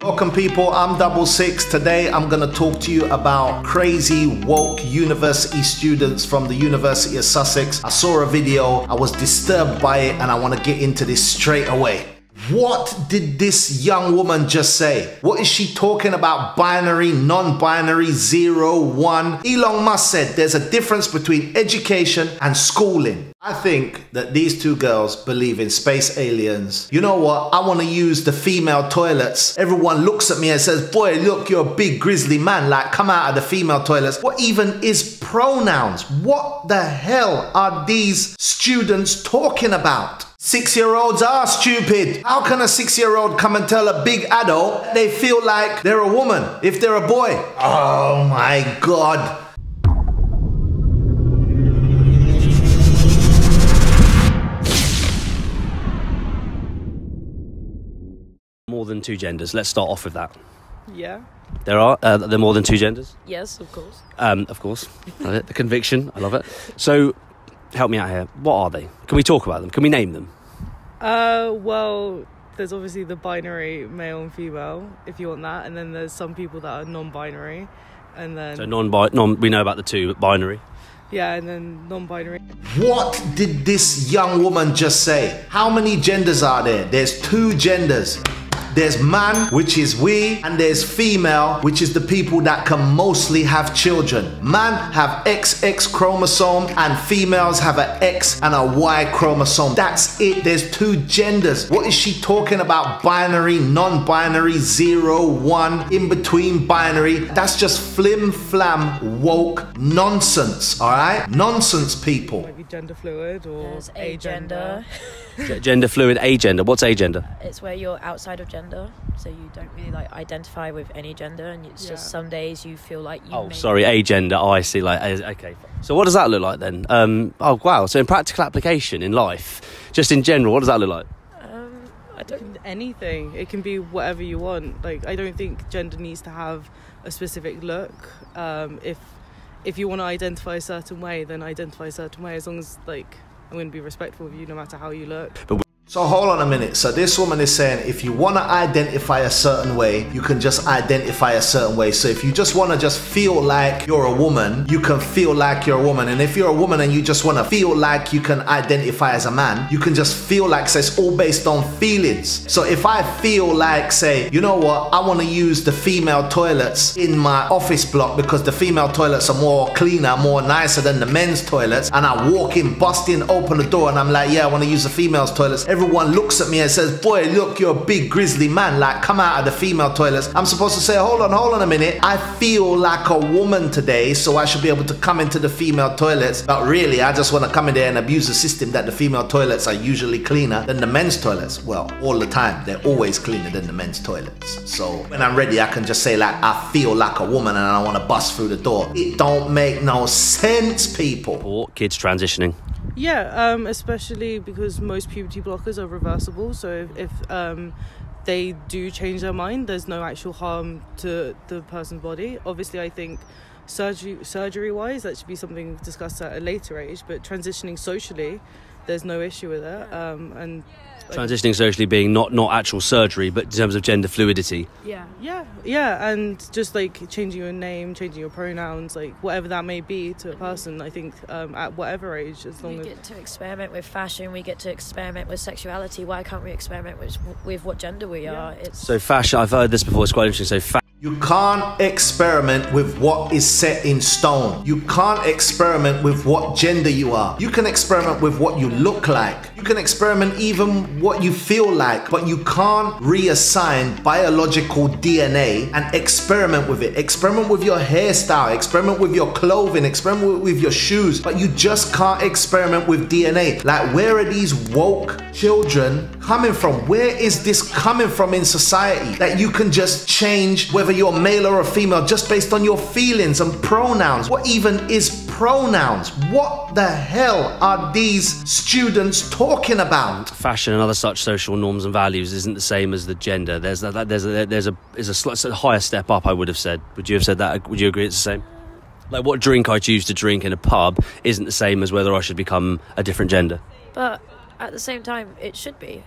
Welcome people, I'm Double Six. Today I'm gonna talk to you about crazy woke university students from the University of Sussex. I saw a video, I was disturbed by it, and I wanna get into this straight away. What did this young woman just say? What is she talking about? Binary, non-binary, 0, 1. Elon Musk said there's a difference between education and schooling. I think that these two girls believe in space aliens. You know what? I want to use the female toilets. Everyone looks at me and says, boy, look, you're a big grizzly man. Like, come out of the female toilets. What even is pronouns? What the hell are these students talking about? 6-year-olds are stupid. How can a 6-year-old come and tell a big adult they feel like they're a woman if they're a boy? Oh my God. More than two genders. Let's start off with that. Yeah. There are more than two genders? Yes, of course. Of course. The conviction. I love it. So, help me out here. What are they? Can we talk about them? Can we name them? Well, there's obviously the binary male and female, if you want that, and then there's some people that are non-binary, and then... So we know about the two, binary. Yeah, and then non-binary. What did this young woman just say? How many genders are there? There's two genders. There's man, which is we, and there's female, which is the people that can mostly have children. Man have XX chromosome, and females have an X and a Y chromosome. That's it. There's two genders. What is she talking about? Binary, non-binary, 0, 1, in between binary. That's just flim-flam woke nonsense, all right? Nonsense, people. Might be gender fluid or there's agender. Gender fluid, agender. What's agender? It's where you're outside of gender, so you don't really like identify with any gender, and it's just some days you feel like you. Oh, sorry, agender. Oh, I see. Like, okay. So, what does that look like then? Oh, wow. So, in practical application in life, just in general, what does that look like? I don't. Anything. It can be whatever you want. Like, I don't think gender needs to have a specific look. If you want to identify a certain way, then identify a certain way. As long as I'm going to be respectful of you no matter how you look. So hold on a minute. So this woman is saying if you want to identify a certain way, you can just identify a certain way. So if you just want to just feel like you're a woman, you can feel like you're a woman. And if you're a woman and you just want to feel like you can identify as a man, you can just feel like, so it's all based on feelings. So if I feel like, say, you know what, I want to use the female toilets in my office block because the female toilets are more cleaner, more nicer than the men's toilets, and I walk in, bust in, open the door, and I'm like, yeah, I want to use the female's toilets. Everyone looks at me and says, boy, look, you're a big grizzly man. Like, come out of the female toilets. I'm supposed to say, hold on a minute. I feel like a woman today, so I should be able to come into the female toilets. But really, I just want to come in there and abuse the system that the female toilets are usually cleaner than the men's toilets. Well, all the time. They're always cleaner than the men's toilets. So when I'm ready, I can just say, like, I feel like a woman and I want to bust through the door. It don't make no sense, people. Or kids transitioning. Yeah, especially because most puberty blockers are reversible. So if they do change their mind, there's no actual harm to the person's body. Obviously, I think surgery-wise, that should be something discussed at a later age. But transitioning socially, there's no issue with it. And transitioning socially being not actual surgery, but in terms of gender fluidity. Yeah, and just like changing your name, changing your pronouns, like whatever that may be to a person. I think at whatever age, as long as we get to experiment with fashion, we get to experiment with sexuality. Why can't we experiment with what gender we are? So fashion. I've heard this before. It's quite interesting. So you can't experiment with what is set in stone. You can't experiment with what gender you are. You can experiment with what you look like. You can experiment even what you feel like, but you can't reassign biological DNA and experiment with it. Experiment with your hairstyle, experiment with your clothing, experiment with your shoes, but you just can't experiment with DNA. Like, where are these woke children coming from? Where is this coming from in society that you can just change whether you're male or a female just based on your feelings and pronouns? What even is pronouns? What the hell are these students talking about? Fashion and other such social norms and values isn't the same as the gender. There's a higher step up, I would have said. Would you have said that? Would you agree it's the same? Like, what drink I choose to drink in a pub isn't the same as whether I should become a different gender. But at the same time, it should be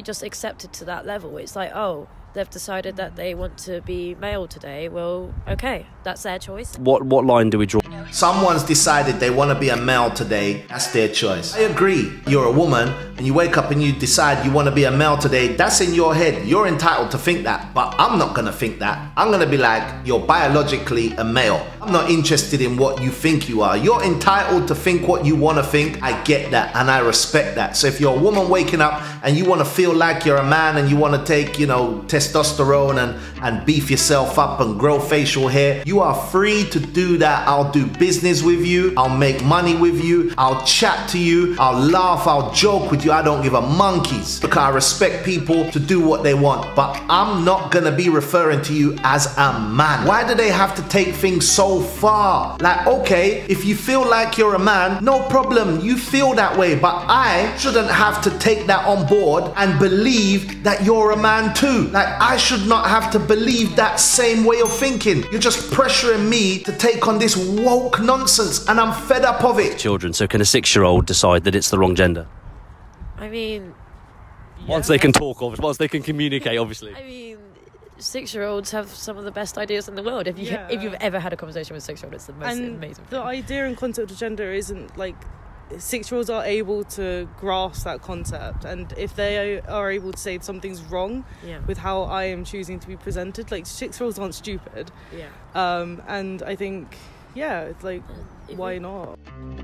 just accepted to that level. It's like, oh, they've decided that they want to be male today, well, okay, that's their choice. What line do we draw? Someone's decided they want to be a male today, that's their choice. I agree. You're a woman and you wake up and you decide you want to be a male today, that's in your head. You're entitled to think that, but I'm not going to think that. I'm going to be like, you're biologically a male. I'm not interested in what you think you are. You're entitled to think what you want to think. I get that and I respect that. So if you're a woman waking up and you want to feel like you're a man and you want to take, you know, testosterone and beef yourself up and grow facial hair, you are free to do that. I'll do business with you. I'll make money with you. I'll chat to you. I'll laugh. I'll joke with you. I don't give a monkey's because I respect people to do what they want. But I'm not going to be referring to you as a man. Why do they have to take things so far? Like, okay, if you feel like you're a man, no problem. You feel that way. But I shouldn't have to take that on board and believe that you're a man too. Like, I should not have to believe that same way of thinking. You're just pressuring me to take on this woke nonsense and I'm fed up of it. Children, so can a 6-year-old decide that it's the wrong gender? I mean... Once they can talk, once they can communicate, obviously. I mean, 6-year-olds have some of the best ideas in the world. If you've ever had a conversation with a 6-year-old, it's the most amazing thing. The idea and concept of gender isn't like... 6-year-olds are able to grasp that concept, and if they are able to say something's wrong with how I am choosing to be presented, like 6-year-olds aren't stupid. And I think it's like, why not?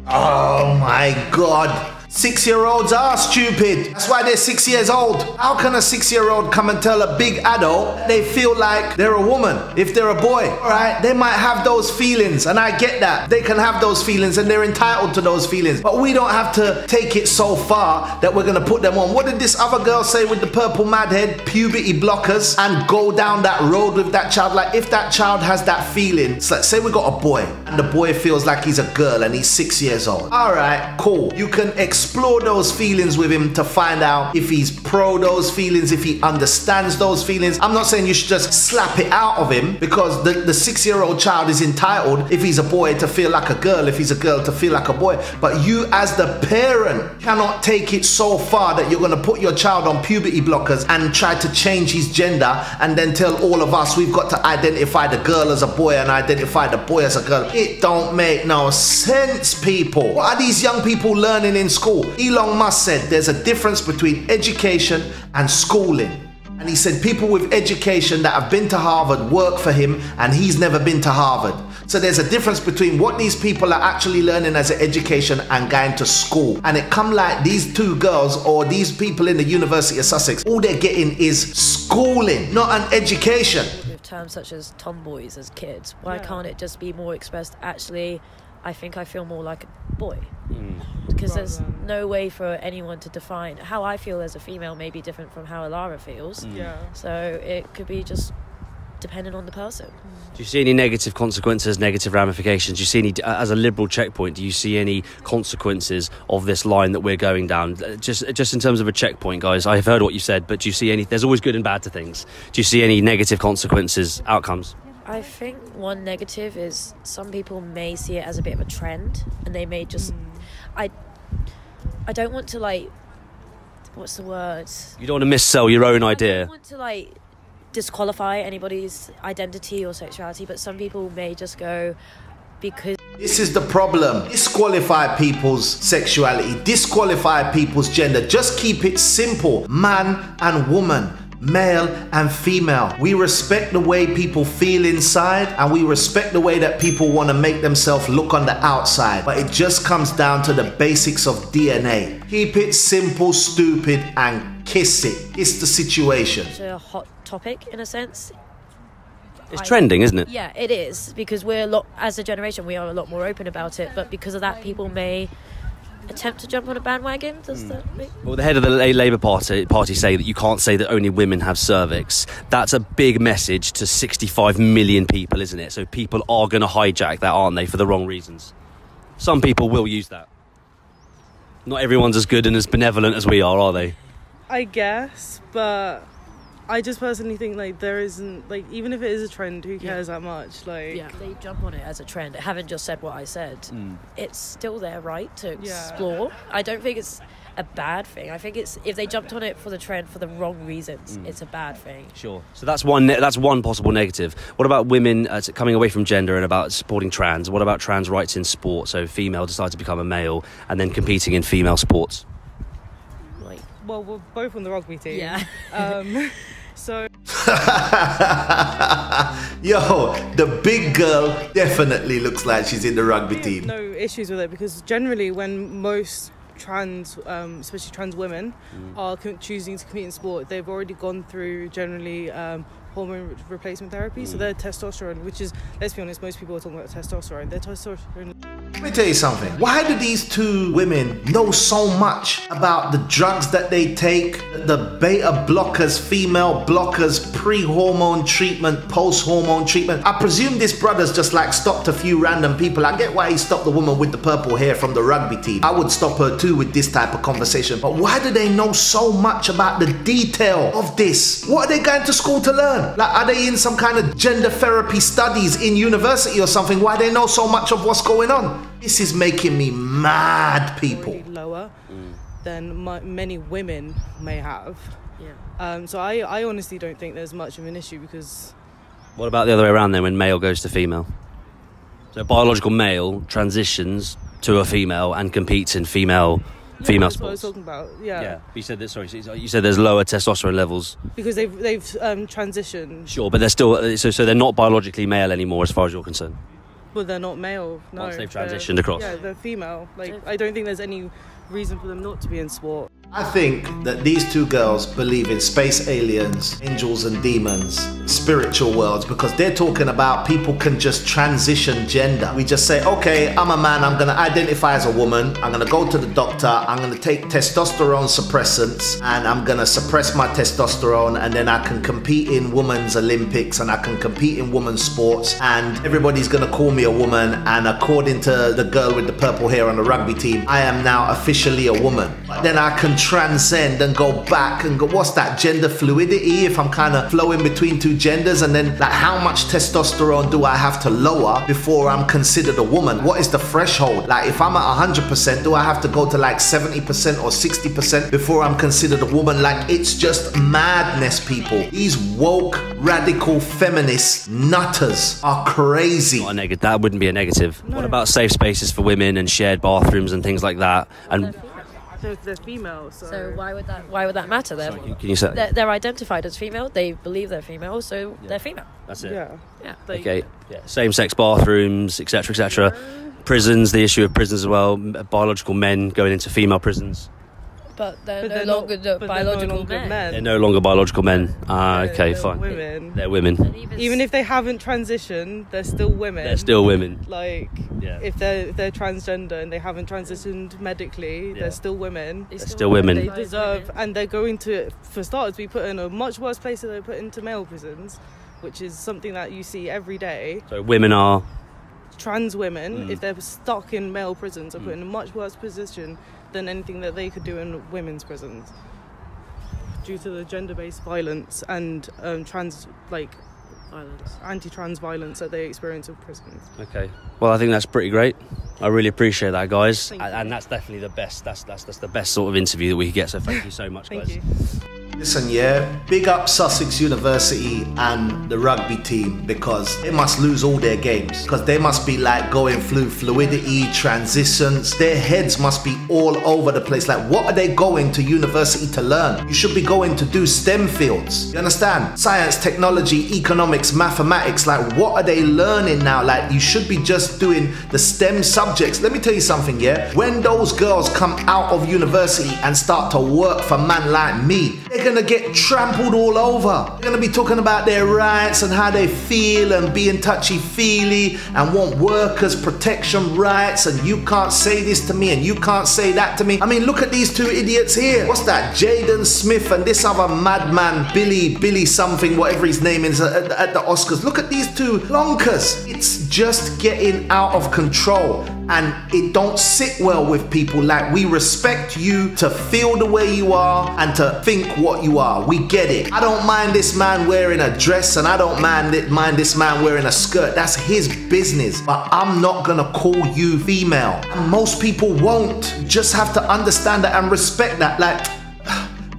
Oh my God, 6-year-olds are stupid. That's why they're 6 years old. How can a 6-year-old come and tell a big adult they feel like they're a woman if they're a boy? All right, they might have those feelings and I get that. They can have those feelings and they're entitled to those feelings, but we don't have to take it so far that we're gonna put them on. What did this other girl say with the purple mad head? Puberty blockers, and go down that road with that child. Like, if that child has that feeling, it's like, say we got a boy and the boy feels like he's a girl and he's 6 years old. All right, cool. You can explore those feelings with him to find out if he's pro those feelings, if he understands those feelings. I'm not saying you should just slap it out of him, because the 6-year-old child is entitled, if he's a boy, to feel like a girl, if he's a girl, to feel like a boy. But you as the parent cannot take it so far that you're going to put your child on puberty blockers and try to change his gender and then tell all of us we've got to identify the girl as a boy and identify the boy as a girl. It don't make no sense, people. What are these young people learning in school? Elon Musk said there's a difference between education and schooling. And he said people with education that have been to Harvard work for him, and he's never been to Harvard. So there's a difference between what these people are actually learning as an education and going to school. And it come like these two girls or these people in the University of Sussex, all they're getting is schooling, not an education. With terms such as tomboys as kids, why can't it just be more expressed, actually, I think I feel more like a boy? Because there's no way for anyone to define how I feel as a female may be different from how Alara feels. So it could be just dependent on the person. Do you see any negative consequences, negative ramifications? Do you see any, as a liberal checkpoint, do you see any consequences of this line that we're going down? Just in terms of a checkpoint, guys, I've heard what you said, but do you see any, there's always good and bad to things. Do you see any negative consequences, outcomes? I think one negative is some people may see it as a bit of a trend, and they may just... I don't want to, like... What's the word? You don't want to missell your own idea. I don't want to, like, disqualify anybody's identity or sexuality, but some people may just go because... This is the problem. Disqualify people's sexuality, disqualify people's gender. Just keep it simple. Man and woman, male and female. We respect the way people feel inside, and we respect the way that people want to make themselves look on the outside. But it just comes down to the basics of DNA. Keep it simple, stupid, and kiss it. It's the situation. It's a hot topic in a sense. It's trending, isn't it? Yeah, it is, because as a generation, we are a lot more open about it, but because of that, people may attempt to jump on a bandwagon. Does that make... Well, the head of the Labour Party say that you can't say that only women have cervix. That's a big message to 65 million people, isn't it? So people are going to hijack that, aren't they, for the wrong reasons? Some people will use that. Not everyone's as good and as benevolent as we are they? I guess, but I just personally think, like, there isn't, like, even if it is a trend, who cares that much? Like, they jump on it as a trend. I haven't just said what I said. It's still their right to explore. I don't think it's... a bad thing. I think it's if they jumped on it for the trend for the wrong reasons, it's a bad thing. Sure. So that's one possible negative. What about women coming away from gender and about supporting trans? What about trans rights in sport? So female decide to become a male and then competing in female sports. Well, we're both on the rugby team. Yeah. So. Yo, the big girl definitely looks like she's in the rugby team. No issues with it, because generally when most trans, especially trans women, are choosing to compete in sport, they've already gone through generally hormone replacement therapy. So their testosterone, which is, let's be honest, most people are talking about testosterone. Their testosterone. Let me tell you something. Why do these two women know so much about the drugs that they take, the beta blockers, female blockers, pre-hormone treatment, post-hormone treatment? I presume this brother's just like stopped a few random people. I get why he stopped the woman with the purple hair from the rugby team. I would stop her too with this type of conversation. But why do they know so much about the detail of this? What are they going to school to learn? Like, are they in some kind of gender therapy studies in university or something? Why they know so much of what's going on? This is making me mad, people. Lower than many women may have. Yeah. So I honestly don't think there's much of an issue, because... What about the other way around then, when male goes to female? So biological male transitions to a female and competes in female that's sports. what I was talking about. Yeah. You said that. Sorry, you said there's lower testosterone levels Because they've transitioned. Sure, but they're still so they're not biologically male anymore, as far as you're concerned. Well, they're not male. No, Once they've transitioned across. Yeah, they're female. Like, I don't think there's any reason for them not to be in sport. I think that these two girls believe in space aliens, angels and demons, spiritual worlds, because they're talking about people can just transition gender. We just say, okay, I'm a man, I'm gonna identify as a woman, I'm gonna go to the doctor, I'm gonna take testosterone suppressants, and I'm gonna suppress my testosterone, and then I can compete in women's Olympics, and I can compete in women's sports, and everybody's gonna call me a woman, and according to the girl with the purple hair on the rugby team, I am now officially a woman. But then I can transcend and go back and go, what's that, gender fluidity, if I'm kind of flowing between two genders, and then like how much testosterone do I have to lower before I'm considered a woman? What is the threshold? Like if I'm at 100%, do I have to go to like 70% or 60% before I'm considered a woman? Like, it's just madness, people. These woke radical feminist nutters are crazy. Not a negative. That wouldn't be a negative. No. What about safe spaces for women and shared bathrooms and things like that? And They're female, so why would that matter? Sorry, can you say they're identified as female. They believe they're female, so they're female. That's it. Yeah. Okay. Yeah. Same-sex bathrooms, etc., etc. Prisons. The issue of prisons as well. Biological men going into female prisons. But they're no longer biological men. They're no longer biological men. Okay, fine. Women. They're women. Even if they haven't transitioned, they're still women. They're still women. Like, if they're transgender and they haven't transitioned medically, they're still women. They're still women. They deserve, and they're going to, for starters, be put in a much worse place than they're put into male prisons, which is something that you see every day. So women are... Trans women, if they're stuck in male prisons, are put in a much worse position than anything that they could do in women's prisons, due to the gender-based violence and anti-trans violence that they experience in prisons. Okay, well, I think that's pretty great. I really appreciate that, guys, and that's definitely the best. That's the best sort of interview that we could get. So thank you so much, guys. Thank you. Listen, big up Sussex University and the rugby team, because they must lose all their games, because they must be like going through fluidity, transitions. Their heads must be all over the place. Like, what are they going to university to learn? You should be going to do STEM fields. You understand? Science, technology, economics, mathematics. Like, what are they learning now? Like, you should be just doing the STEM subjects. Let me tell you something, when those girls come out of university and start to work for man like me, they're gonna get trampled all over. They're gonna be talking about their rights and how they feel and being touchy-feely and want workers' protection rights, and you can't say this to me and you can't say that to me. I mean, look at these two idiots here. What's that? Jaden Smith and this other madman, Billy something, whatever his name is, at the Oscars. Look at these two plonkers. it's just getting out of control, and it don't sit well with people. Like, we respect you to feel the way you are and to think what you are. We get it. I don't mind this man wearing a dress, and I don't mind this man wearing a skirt. That's his business. But I'm not gonna call you female. And most people won't. You just have to understand that and respect that. Like,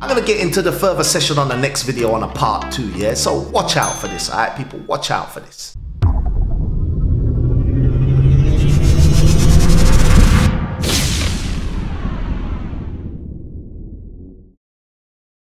I'm gonna get into the further session on the next video on a part 2, yeah? So watch out for this, alright people? Watch out for this.